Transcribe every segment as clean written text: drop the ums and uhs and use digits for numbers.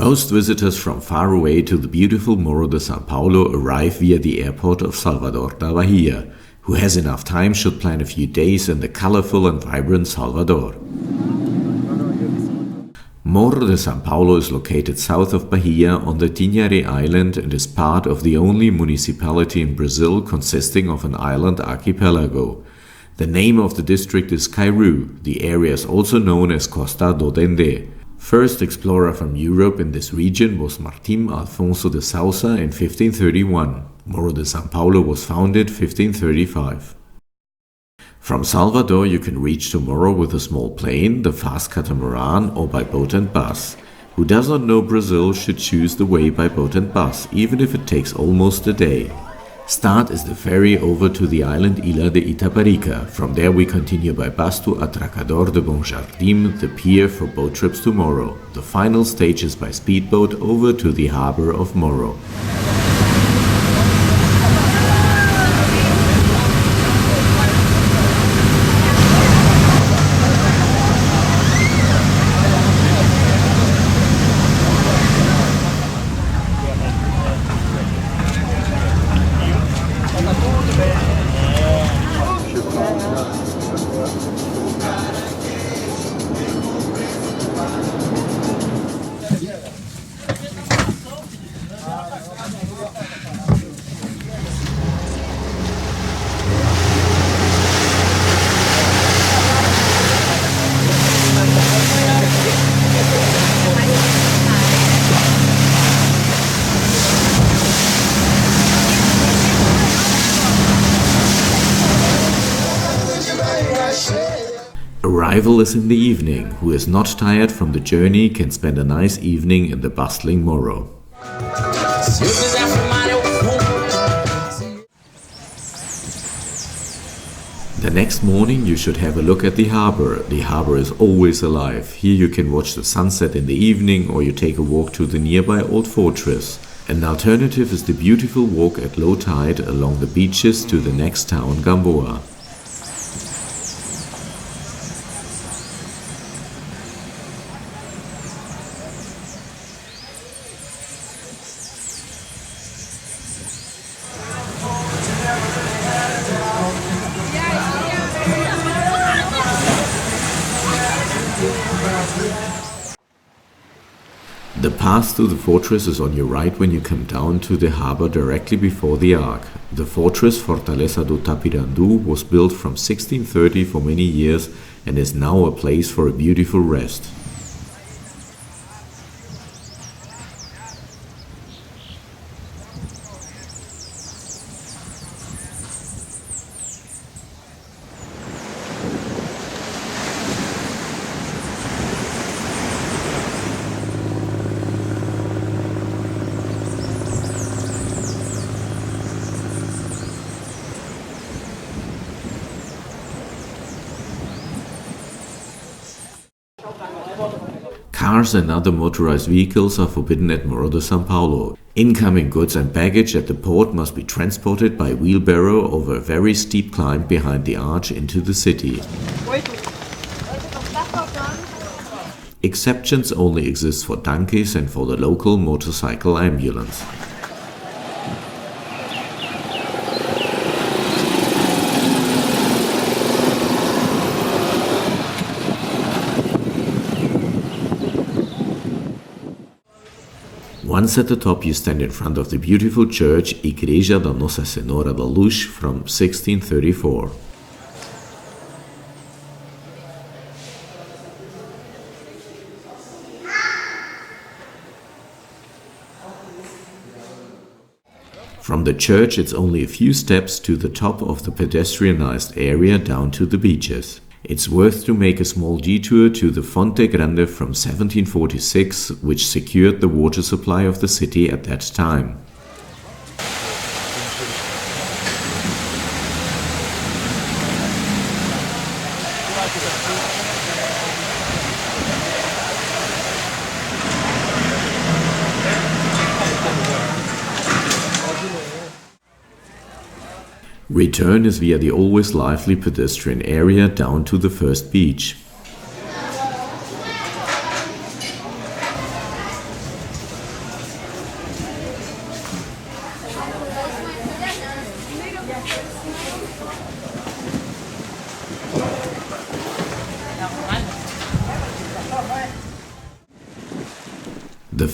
Most visitors from far away to the beautiful Morro de São Paulo arrive via the airport of Salvador da Bahia. Who has enough time should plan a few days in the colorful and vibrant Salvador. Morro de São Paulo is located south of Bahia on the Tinharé island and is part of the only municipality in Brazil consisting of an island archipelago. The name of the district is Cairu. The area is also known as Costa do Dendê. First explorer from Europe in this region was Martim Alfonso de Sousa in 1531. Morro de São Paulo was founded 1535. From Salvador you can reach tomorrow with a small plane, the fast catamaran, or by boat and bus. Who does not know Brazil should choose the way by boat and bus, even if it takes almost a day. Start is the ferry over to the island Ilha de Itaparica. From there we continue by bus to Atracador de Bom Jardim, the pier for boat trips to Morro. The final stage is by speedboat over to the harbor of Morro. Arrival is in the evening. Who is not tired from the journey can spend a nice evening in the bustling Morro. The next morning you should have a look at the harbor. The harbor is always alive. Here you can watch the sunset in the evening, or you take a walk to the nearby old fortress. An alternative is the beautiful walk at low tide along the beaches to the next town, Gamboa. The path to the fortress is on your right when you come down to the harbor directly before the ark. The fortress Fortaleza do Tapirandu was built from 1630 for many years and is now a place for a beautiful rest. Cars and other motorized vehicles are forbidden at Morro de São Paulo. Incoming goods and baggage at the port must be transported by wheelbarrow over a very steep climb behind the arch into the city. Exceptions only exist for donkeys and for the local motorcycle ambulance. Once at the top you stand in front of the beautiful church Igreja da Nossa Senhora da Luz from 1634. From the church it's only a few steps to the top of the pedestrianized area down to the beaches. It's worth to make a small detour to the Fonte Grande from 1746, which secured the water supply of the city at that time. Return is via the always lively pedestrian area down to the first beach.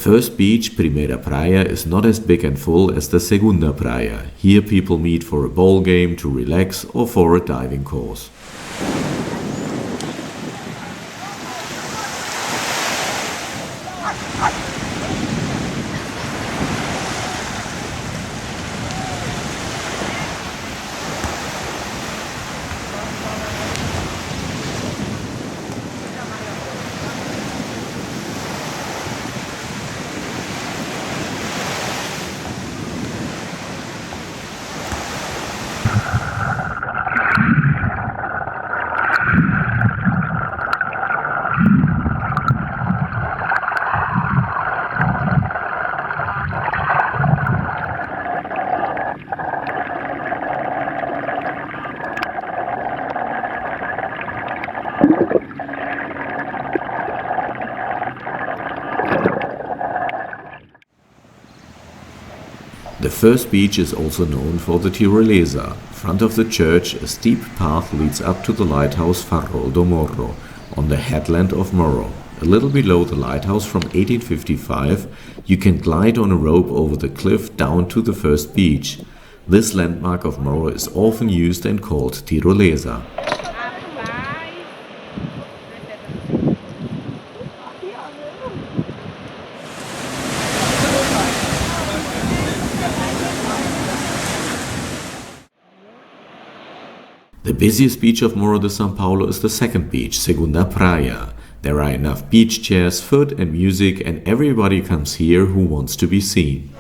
first beach, Primera Praia, is not as big and full as the Segunda Praia. Here people meet for a ball game, to relax, or for a diving course. The first beach is also known for the Tirolesa. In front of the church, a steep path leads up to the lighthouse Farol do Morro, on the headland of Morro. A little below the lighthouse from 1855, you can glide on a rope over the cliff down to the first beach. This landmark of Morro is often used and called Tirolesa. The busiest beach of Morro de São Paulo is the second beach, Segunda Praia. There are enough beach chairs, food and music, and everybody comes here who wants to be seen.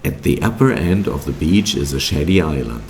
At the upper end of the beach is a shady island.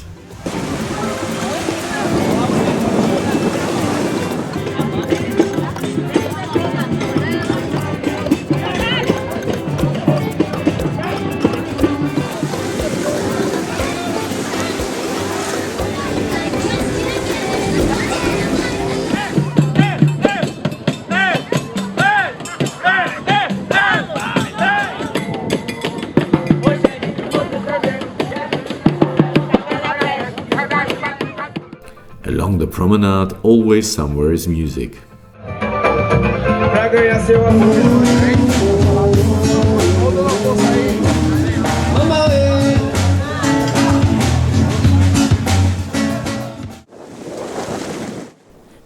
Along the promenade, always somewhere is music.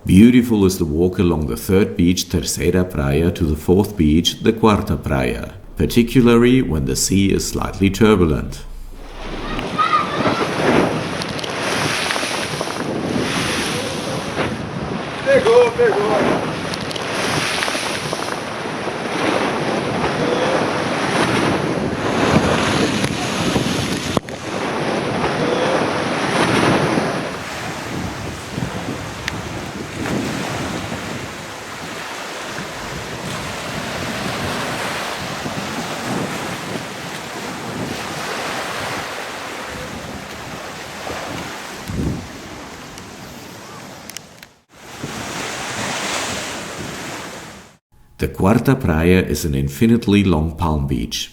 Beautiful is the walk along the third beach, Terceira Praia, to the fourth beach, the Quarta Praia, particularly when the sea is slightly turbulent. Pegou. The Quarta Praia is an infinitely long palm beach.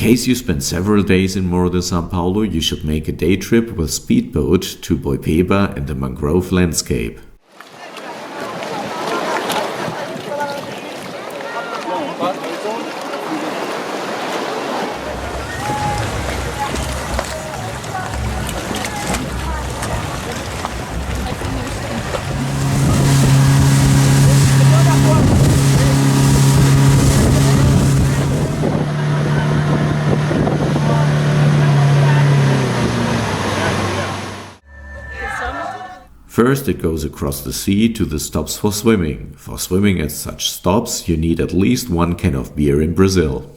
case you spend several days in Morro de São Paulo, you should make a day trip with speedboat to Boipeba and the mangrove landscape. First, it goes across the sea to the stops for swimming. For swimming at such stops, you need at least 1 can of beer in Brazil.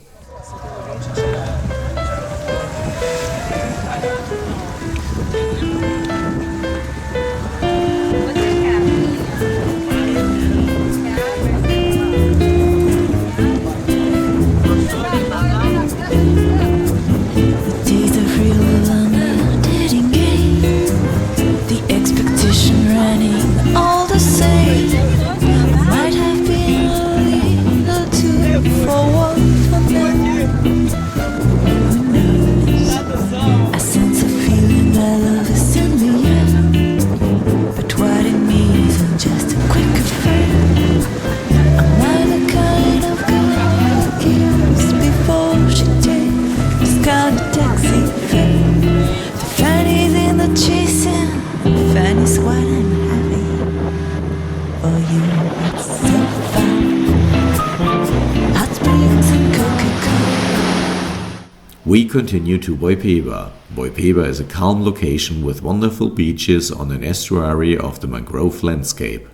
We continue to Boipeba. Boipeba is a calm location with wonderful beaches on an estuary of the mangrove landscape.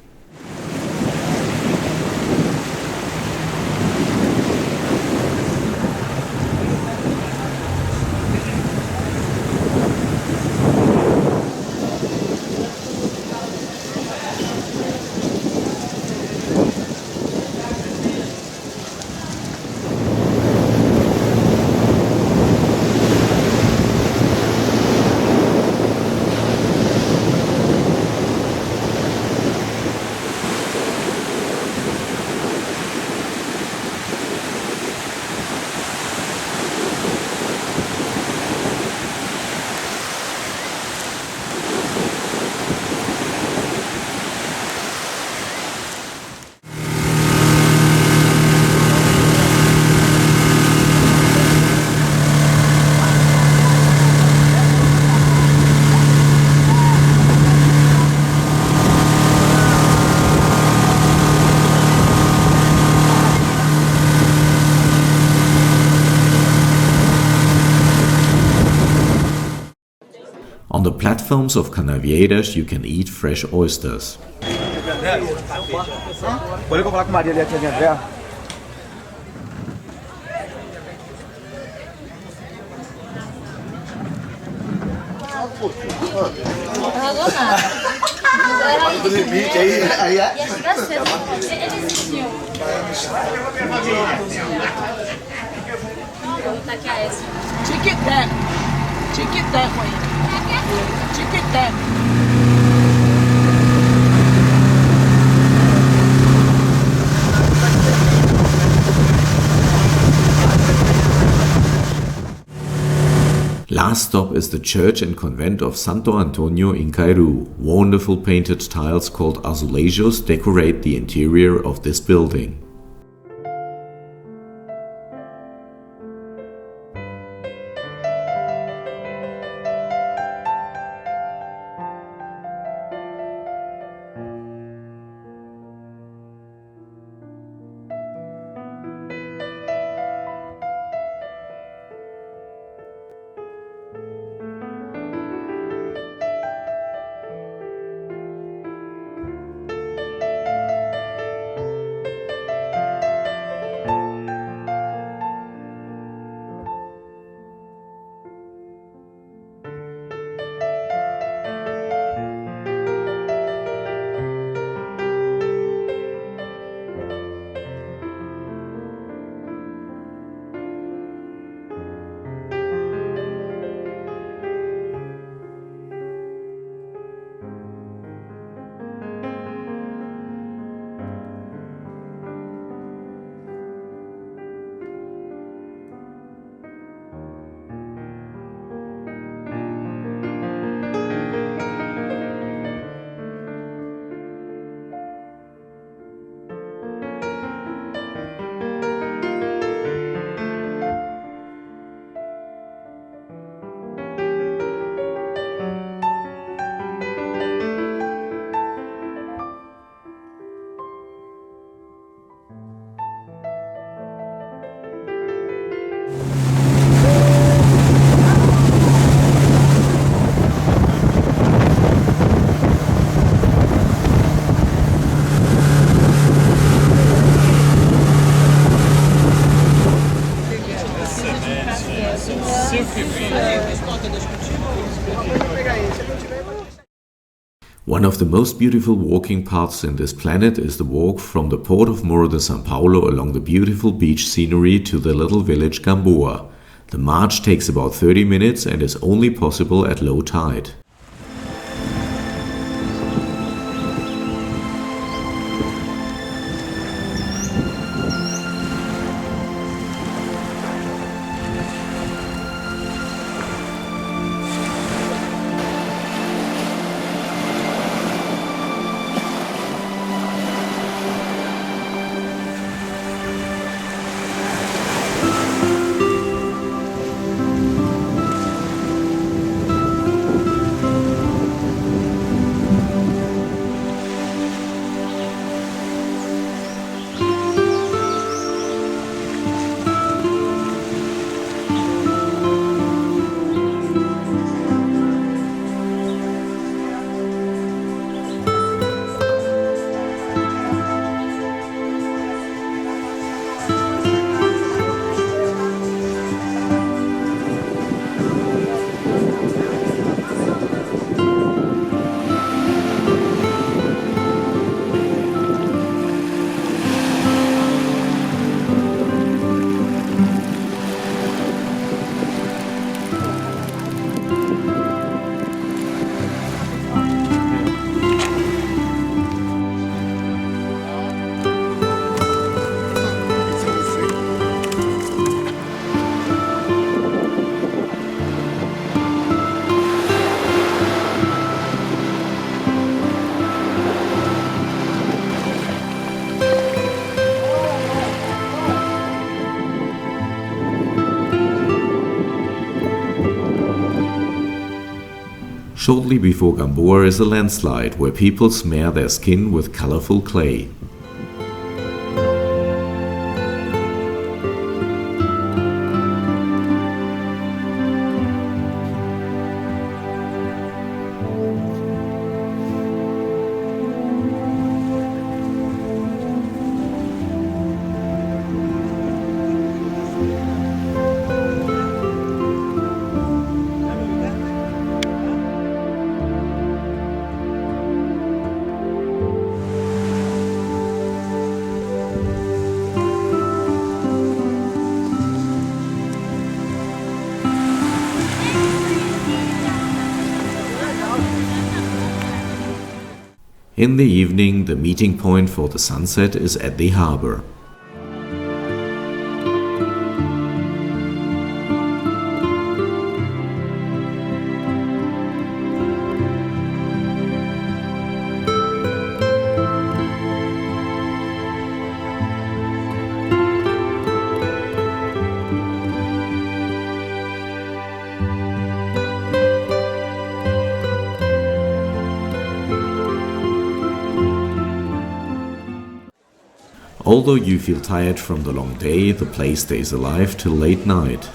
On the platforms of Canavieiras you can eat fresh oysters. Pode falar com Maria ali, a tia André. Não pagou nada. Do limite aí é. Ia chegar cedo. Ele desistiu. Vou botar aqui a essa. Tic-tac. Tic-tac aí. Tic-tac. Last stop is the church and convent of Santo Antonio in Cairu. Wonderful painted tiles called azulejos decorate the interior of this building. One of the most beautiful walking paths in this planet is the walk from the port of Morro de São Paulo along the beautiful beach scenery to the little village Gamboa. The march takes about 30 minutes and is only possible at low tide. Shortly before Gamboa is a landslide where people smear their skin with colorful clay. In the evening, the meeting point for the sunset is at the harbor. Although you feel tired from the long day, the place stays alive till late night.